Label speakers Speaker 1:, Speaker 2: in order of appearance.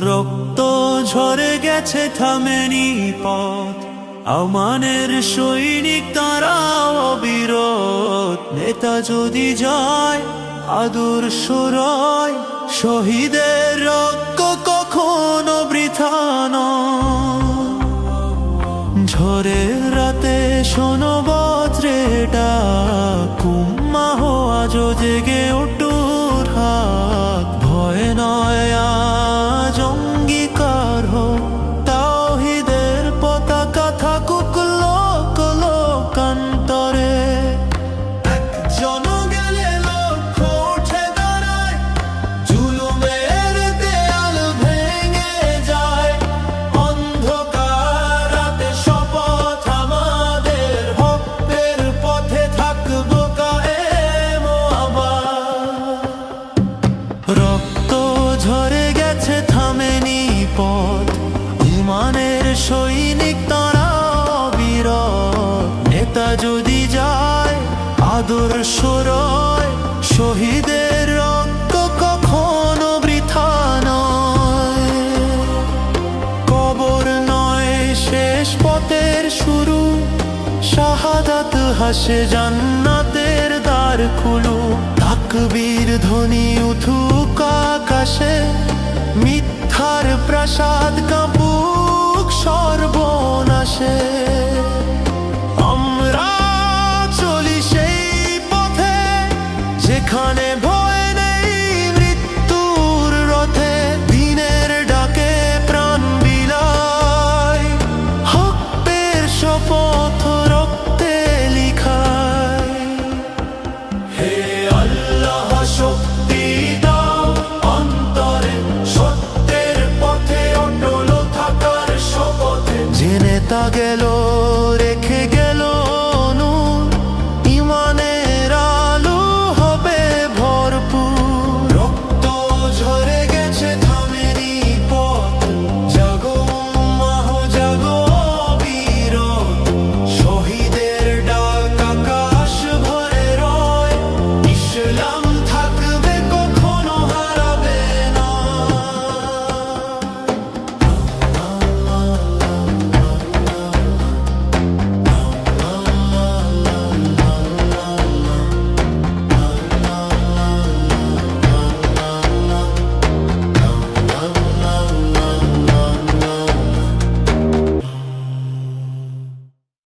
Speaker 1: রক্ত ঝরে গেছে থামেনি পথ, আমানের সৈনিক তারা অবিরত। নেতা যদি যায় আদর্শ রয়, শহীদের রক্ত কখনো বৃথা নয়। ঝড়ের রাতে শোনো বজ্রে ডাক, কুম্মাহ আজও জেগে উঠুর হাত। ভয় নয় আজ অঙ্গীকার হোক, তাওহীদের পতাকা থাকুক লোক লোকান্তরে। একজন গেলে লক্ষ উঠে দাঁড়ায়, জুলুমের দেয়াল ভেঙে যায়। অন্ধকার রাতে শপথ আমাদের, হকের পথে থাকবো কায়েম আবার। রক্ত ঝরে গেছে থামেনি পথ, ইমানের সৈনিক তারা অবিরত। নেতা যদি যায় আদর্শ রয়, শহীদের রক্ত কখনো বৃথা নয়। কবর নয় শেষ পথের শুরু, শাহাদাত হাসে জান্নাতের দ্বার খুলু। তাকবীর ধ্বনি উঠু